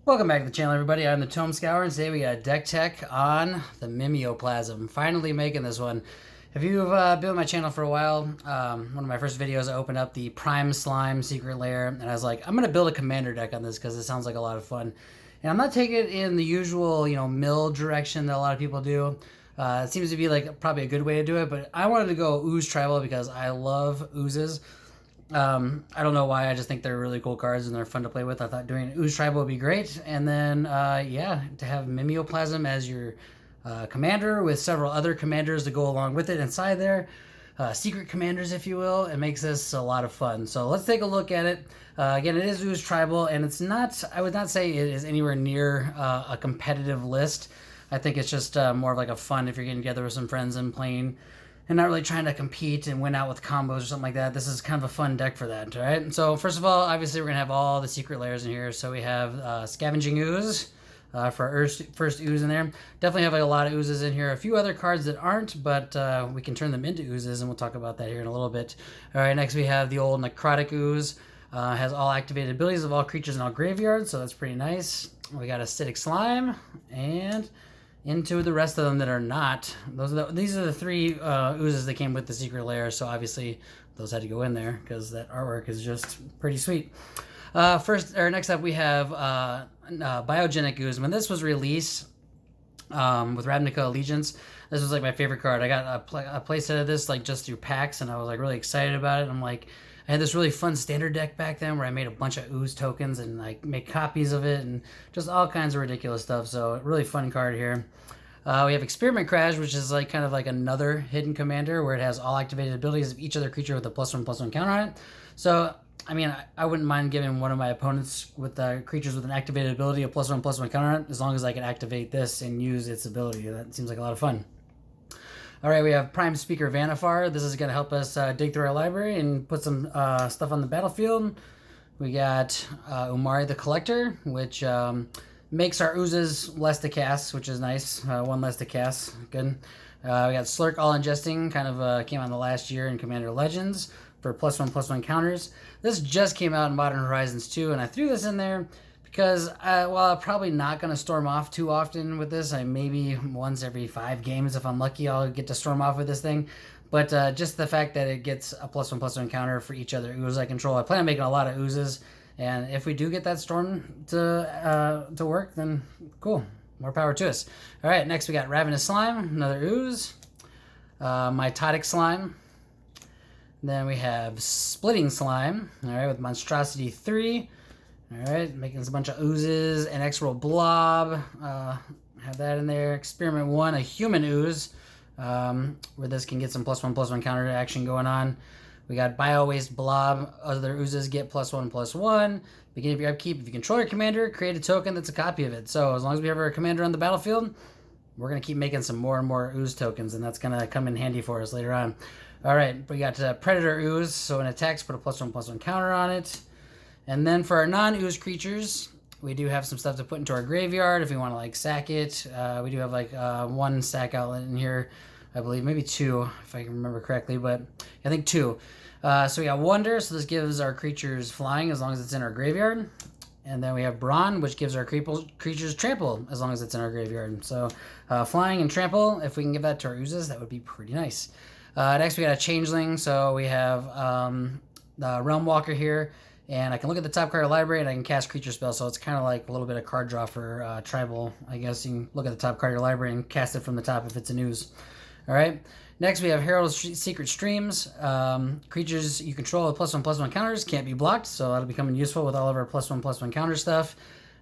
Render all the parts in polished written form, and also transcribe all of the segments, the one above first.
Welcome back to the channel, everybody. I'm the Tome Scour, and today we got deck tech on the Mimeoplasm. Finally making this one. If you've been on my channel for a while, one of my first videos, I opened up the Prime Slime Secret Lair, and I was like, I'm going to build a commander deck on this because it sounds like a lot of fun. And I'm not taking it in the usual, mill direction that a lot of people do. It seems to be like probably a good way to do it, but I wanted to go Ooze Tribal because I love oozes. I don't know why, I just think they're really cool cards and they're fun to play with. I thought doing Ooze Tribal would be great. And then, yeah, to have Mimeoplasm as your commander with several other commanders to go along with it inside there. Secret commanders, if you will. It makes this a lot of fun. So let's take a look at it. Again, it is Ooze Tribal, and it's not, I would not say it is anywhere near a competitive list. I think it's just more of like a fun if you're getting together with some friends and playing and not really trying to compete and win out with combos or something like that. This is kind of a fun deck for that, all right? So first of all, obviously we're going to have all the secret layers in here. So we have Scavenging Ooze for our first ooze in there. Definitely have like a lot of oozes in here. A few other cards that aren't, but we can turn them into oozes, and we'll talk about that here in a little bit. All right, next we have the old Necrotic Ooze. Has all activated abilities of all creatures in all graveyards, so that's pretty nice. We got Acidic Slime, and into the rest of them that are not. These are the three oozes that came with the secret lair, so obviously those had to go in there because that artwork is just pretty sweet. Next up we have Biogenic Goose. When this was released with Ravnica Allegiance, this was like my favorite card. I got a playset of this like just through packs, and I was like really excited about it. I'm like, I had this really fun standard deck back then where I made a bunch of ooze tokens and like make copies of it and just all kinds of ridiculous stuff. So really fun card here. We have Experiment Crash, which is like kind of like another hidden commander where it has all activated abilities of each other creature with a +1/+1 counter on it. So I mean, I wouldn't mind giving one of my opponents with creatures with an activated ability a +1/+1 counter on it, as long as I can activate this and use its ability. That seems like a lot of fun. All right, we have Prime Speaker Vanifar. This is going to help us dig through our library and put some stuff on the battlefield. We got Umari the Collector, which makes our oozes less to cast, which is nice. One less to cast, good. We got Slurk All Ingesting, kind of came on the last year in Commander Legends for +1/+1 counters. This just came out in Modern Horizons 2, and I threw this in there because while I'm probably not going to storm off too often with this, maybe once every 5 games, if I'm lucky, I'll get to storm off with this thing. But just the fact that it gets a +1/+1 counter for each other ooze I control, I plan on making a lot of oozes. And if we do get that storm to work, then cool, more power to us. All right, next we got Ravenous Slime, another ooze. Mitotic Slime. Then we have Splitting Slime, all right, with Monstrosity 3. All right, making us a bunch of oozes. An X-Roll Blob, have that in there. Experiment 1, a Human Ooze, where this can get some +1/+1 counter action going on. We got Bio Waste Blob. Other oozes get +1/+1. Beginning of your upkeep, if you control your commander, create a token that's a copy of it. So as long as we have our commander on the battlefield, we're going to keep making some more and more ooze tokens, and that's going to come in handy for us later on. All right, we got Predator Ooze. So in attacks, put a +1/+1 counter on it. And then for our non-ooze creatures, we do have some stuff to put into our graveyard if we want to like sack it. We do have like one sack outlet in here, I believe, maybe 2 if I can remember correctly, but I think 2. So we got Wonder, so this gives our creatures flying as long as it's in our graveyard. And then we have Brawn, which gives our creatures trample as long as it's in our graveyard. So flying and trample, if we can give that to our oozes, that would be pretty nice. Next we got a Changeling, so we have the Realm Walker here. And I can look at the top card of the library and I can cast creature spells, so it's kind of like a little bit of card draw for tribal. I guess you can look at the top card of your library and cast it from the top if it's an ooze. All right. Next, we have Herald's Secret Streams. Creatures you control with +1/+1 counters can't be blocked, so that'll be coming useful with all of our +1/+1 counter stuff.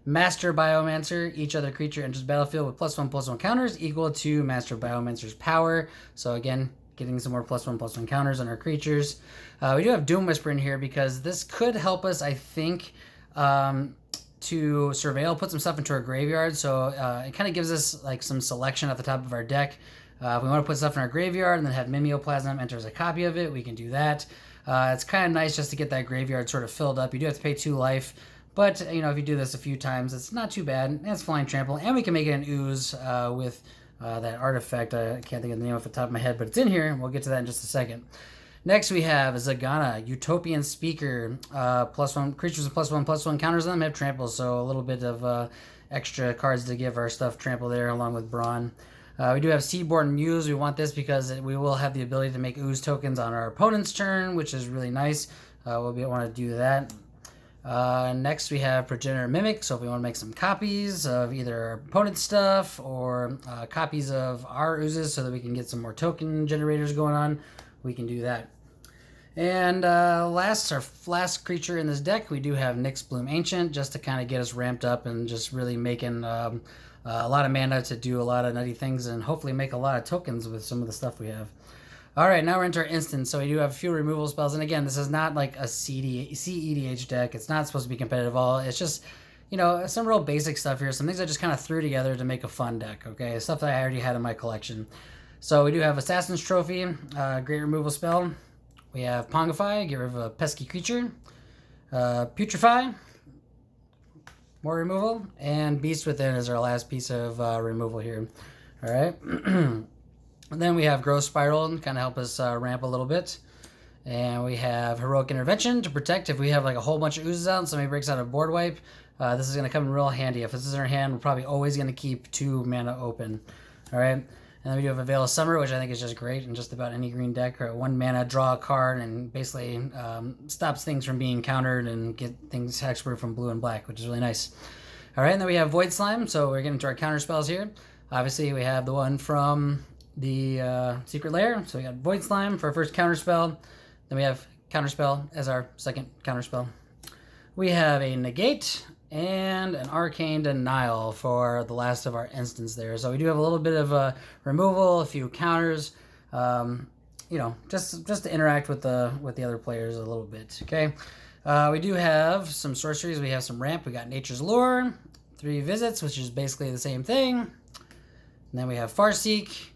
Master Biomancer. Each other creature enters the battlefield with +1/+1 counters equal to Master Biomancer's power. So again, getting some more +1/+1 counters on our creatures. We do have Doom Whisper in here because this could help us, I think, to surveil, put some stuff into our graveyard. So it kind of gives us like some selection at the top of our deck. If we want to put stuff in our graveyard and then have Mimeoplasm enter as a copy of it, we can do that. It's kind of nice just to get that graveyard sort of filled up. You do have to pay 2 life, but if you do this a few times, it's not too bad. And it's Flying Trample, and we can make it an ooze with that artifact. I can't think of the name off the top of my head, but it's in here, and we'll get to that in just a second. Next we have Zagana, Utopian Speaker. +1 creatures with +1/+1 counters on them have trample, so a little bit of extra cards to give our stuff trample there, along with Brawn. We do have Seaborn Muse. We want this because we will have the ability to make ooze tokens on our opponent's turn, which is really nice. We'll want to do that. Next we have Progenitor Mimic, so if we want to make some copies of either our opponent's stuff or copies of our oozes so that we can get some more token generators going on, we can do that. And our last creature in this deck, we do have Nyx Bloom Ancient, just to kind of get us ramped up and just really making a lot of mana to do a lot of nutty things and hopefully make a lot of tokens with some of the stuff we have. Alright, now we're into our instance, so we do have a few removal spells, and again, this is not like a CEDH deck. It's not supposed to be competitive at all. It's just, you know, some real basic stuff here, some things I just kind of threw together to make a fun deck, okay? Stuff that I already had in my collection. So we do have Assassin's Trophy, great removal spell. We have Pongify, get rid of a pesky creature. Putrefy, more removal. And Beast Within is our last piece of removal here. Alright. And then we have Growth Spiral, kind of help us ramp a little bit. And we have Heroic Intervention to protect if we have like a whole bunch of oozes out and somebody breaks out a board wipe. This is going to come in real handy. If this is in our hand, we're probably always going to keep 2 mana open. Alright. And then we do have a Veil of Summer, which I think is just great in just about any green deck. Or 1 mana, draw a card, and basically stops things from being countered and get things hexproof from blue and black, which is really nice. Alright, and then we have Void Slime, so we're getting to our counter spells here. Obviously, we have the one from the Secret Lair. So we got Void Slime for our first counter spell. Then we have counter spell as our second counter spell. We have a Negate and an Arcane Denial for the last of our instance there. So we do have a little bit of removal, a few counters, you know, just to interact with the other players a little bit. Okay, we do have some sorceries. We have some ramp. We got Nature's Lure, 3 visits, which is basically the same thing. And then we have Farseek,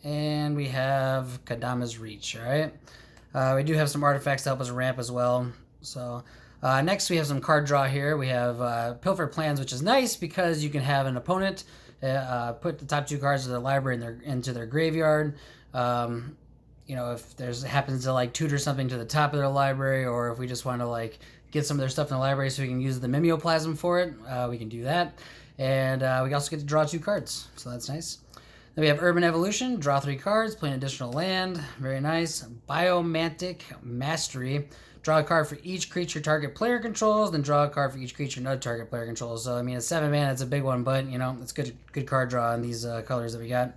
and we have Kadama's Reach. All right, we do have some artifacts to help us ramp as well. So next we have some card draw here. We have Pilfer Plans, which is nice because you can have an opponent put the top 2 cards of their library into their graveyard. You know, if there's happens to like tutor something to the top of their library, or if we just want to like get some of their stuff in the library so we can use the Mimeoplasm for it, we can do that. And we also get to draw 2 cards, so that's nice. Then we have Urban Evolution, draw 3 cards, play an additional land, very nice. Biomantic Mastery, draw a card for each creature target player controls, then draw a card for each creature no target player controls. So I mean, it's 7 mana, it's a big one, but you know, it's good card draw on these colors that we got.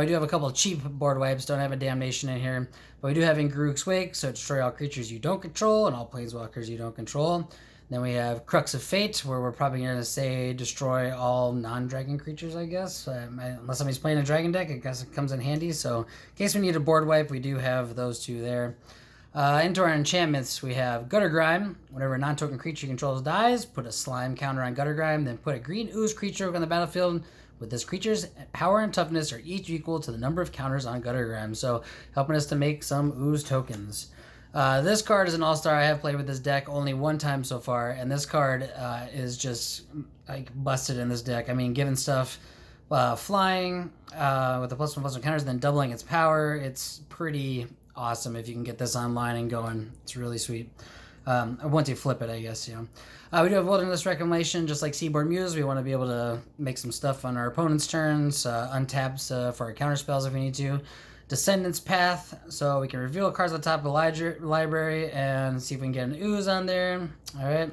We do have a couple of cheap board wipes, don't have a Damnation in here, but we do have Ingaruk's Wake, so destroy all creatures you don't control and all planeswalkers you don't control. Then we have Crux of Fate, where we're probably going to say destroy all non-dragon creatures, I guess. Unless somebody's playing a dragon deck, I guess it comes in handy. So in case we need a board wipe, we do have those 2 there. Into our enchantments, we have Gutter Grime. Whenever a non-token creature controls dies, put a slime counter on Gutter Grime, then put a green ooze creature on the battlefield with this creature's power and toughness are each equal to the number of counters on Gutter Grime. So helping us to make some ooze tokens. This card is an all-star. I have played with this deck only 1 time so far, and this card is just like busted in this deck. I mean, given stuff flying with the +1/+1 counters, then doubling its power, it's pretty awesome if you can get this online and going. It's really sweet. Once you flip it, I guess, you know. We do have Wilderness Reclamation, just like Seaborn Muse. We want to be able to make some stuff on our opponent's turns, untaps for our counter spells if we need to. Descendant's Path, so we can reveal cards on top of the library and see if we can get an ooze on there. Alright.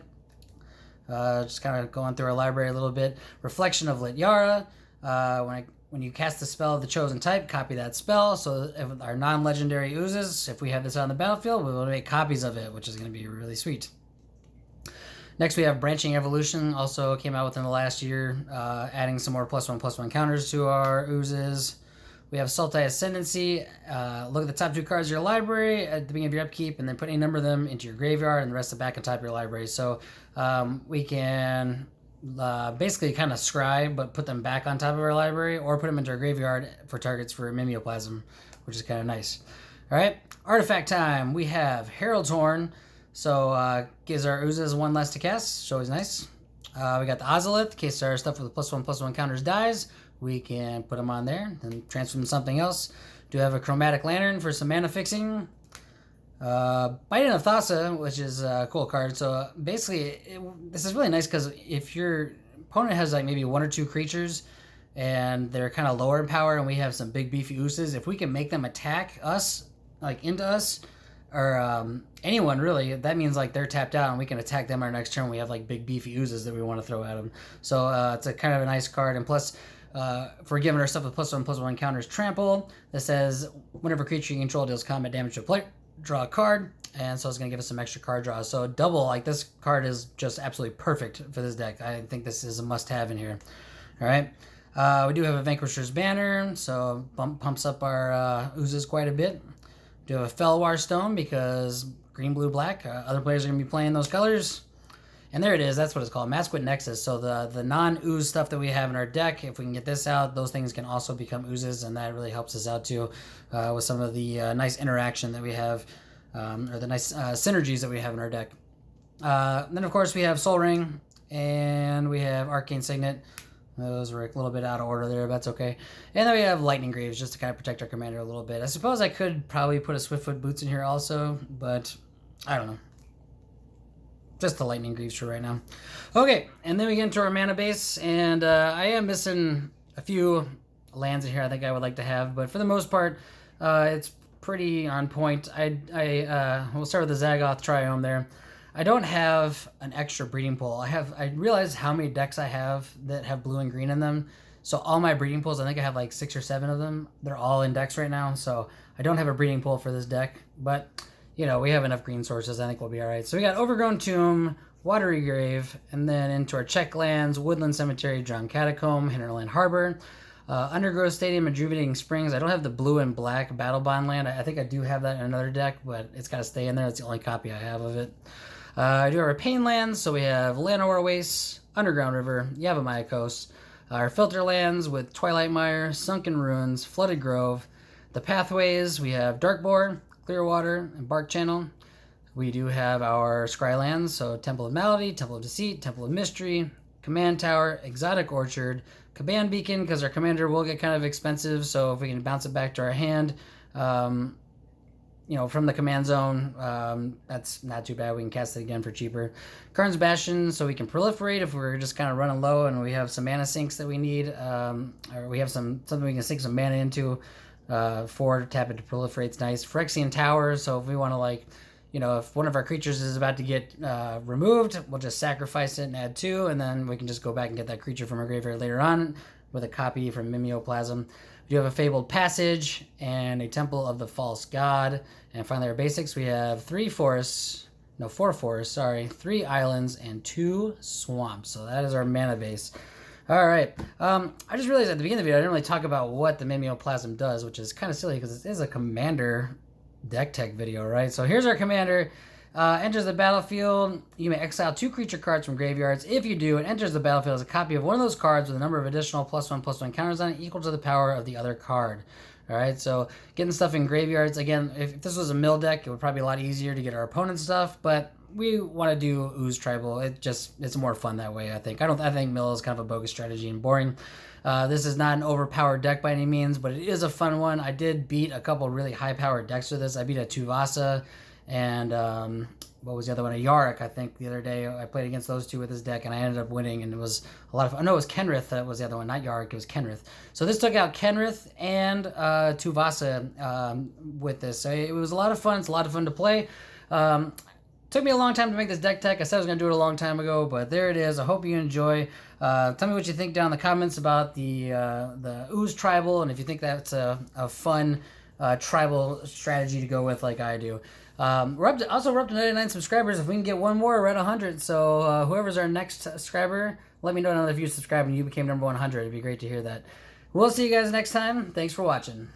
Just kind of going through our library a little bit. Reflection of Lityara. When you cast the spell of the chosen type, copy that spell. So if our non-legendary oozes, if we have this on the battlefield, we will make copies of it, which is going to be really sweet. Next, we have Branching Evolution, also came out within the last year, adding some more +1/+1 counters to our oozes. We have Sultai Ascendancy. Look at the top 2 cards of your library at the beginning of your upkeep, and then put any number of them into your graveyard, and the rest of the back on top of your library. So we can basically kind of scry, but put them back on top of our library, or put them into our graveyard for targets for Mimeoplasm, which is kind of nice. All right, artifact time. We have Herald's Horn, so gives our oozes 1 less to cast, so always nice. We got the Ozolith, in case our stuff with the +1/+1 counters dies. We can put them on there and transfer them to something else. Do have a Chromatic Lantern for some mana fixing. Biting of Thassa, which is a cool card. So basically, this is really nice because if your opponent has like maybe 1 or 2 creatures and they're kind of lower in power and we have some big beefy oozes, if we can make them attack us, like into us, or anyone really, that means like they're tapped out and we can attack them our next turn. We have like big beefy oozes that we want to throw at them. So it's a kind of a nice card. And plus, if we're giving our stuff with +1/+1 counters trample, that says whenever creature you control deals combat damage to a player, draw a card. And so it's going to give us some extra card draws. So double, like this card is just absolutely perfect for this deck. I think this is a must-have in here. All right. We do have a Vanquisher's Banner, so pumps up our oozes quite a bit. We do have a Felwar Stone because green, blue, black. Other players are going to be playing those colors. And there it is. That's what it's called, Masquid Nexus. So the non-ooze stuff that we have in our deck, if we can get this out, those things can also become oozes, and that really helps us out too with some of the nice interaction that we have, or the nice synergies that we have in our deck. Then, of course, we have Soul Ring, and we have Arcane Signet. Those were a little bit out of order there, but that's okay. And then we have Lightning Greaves just to kind of protect our commander a little bit. I suppose I could probably put a Swiftfoot Boots in here also, but I don't know. Just the Lightning Greaves for right now. Okay, and then we get into our mana base, and I am missing a few lands in here I think I would like to have, but for the most part, it's pretty on point. We'll start with the Zagoth Triome there. I don't have an extra breeding pool. I realize how many decks I have that have blue and green in them. So all my breeding pools, I think I have like 6 or 7 of them. They're all in decks right now, so I don't have a breeding pool for this deck, but you know, we have enough green sources. I think we'll be all right. So we got Overgrown Tomb, Watery Grave, and then into our check lands, Woodland Cemetery, Drowned Catacomb, Hinterland Harbor, Undergrowth Stadium, and Juvenating Springs. I don't have the blue and black Battle Bond land. I think I do have that in another deck, but it's got to stay in there. It's the only copy I have of it. I do have our Pain lands, so we have Llanowar Waste, Underground River, Yavimaya Coast, our Filter lands with Twilight Mire, Sunken Ruins, Flooded Grove. The Pathways, we have Darkboar, Clearwater, and Bark Channel. We do have our Scrylands, so Temple of Malady, Temple of Deceit, Temple of Mystery, Command Tower, Exotic Orchard, Caban Beacon, because our commander will get kind of expensive, so if we can bounce it back to our hand, you know, from the command zone, that's not too bad. We can cast it again for cheaper. Karn's Bastion, so we can proliferate if we're just kind of running low and we have some mana sinks that we need, or we have something we can sink some mana into. 4 to tap it to proliferate's nice. Phyrexian Tower, so if we want to, like, you know, if one of our creatures is about to get removed, we'll just sacrifice it and add 2, and then we can just go back and get that creature from our graveyard later on with a copy from Mimeoplasm. We do have a Fabled Passage and a Temple of the False God. And finally, our basics, we have 4 forests, 3 islands, and 2 swamps. So that is our mana base. All right. I just realized at the beginning of the video, I didn't really talk about what the Mimeoplasm does, which is kind of silly because it is a commander deck tech video, right? So here's our commander. Enters the battlefield. You may exile 2 creature cards from graveyards. If you do, it enters the battlefield as a copy of one of those cards with a number of additional +1/+1 counters on it equal to the power of the other card. All right, so getting stuff in graveyards, again, if this was a mill deck, it would probably be a lot easier to get our opponent's stuff, but we want to do Ooze Tribal. It's more fun that way, I think. I think mill is kind of a bogus strategy and boring. This is not an overpowered deck by any means, but it is a fun one. I did beat a couple really high-powered decks with this. I beat a Tuvasa and what was the other one? A Yarick, I think, the other day. I played against those 2 with this deck, and I ended up winning, and it was a lot of fun. No, it was Kenrith that was the other one, not Yarick, it was Kenrith. So this took out Kenrith and Tuvasa with this. So it was a lot of fun. It's a lot of fun to play. Took me a long time to make this deck tech. I said I was going to do it a long time ago, but there it is. I hope you enjoy. Tell me what you think down in the comments about the Ooze Tribal, and if you think that's a fun tribal strategy to go with like I do. We're up to 99 subscribers. If we can get one more, we're at 100. So whoever's our next subscriber, let me know if you subscribe and you became number 100. It'd be great to hear that. We'll see you guys next time. Thanks for watching.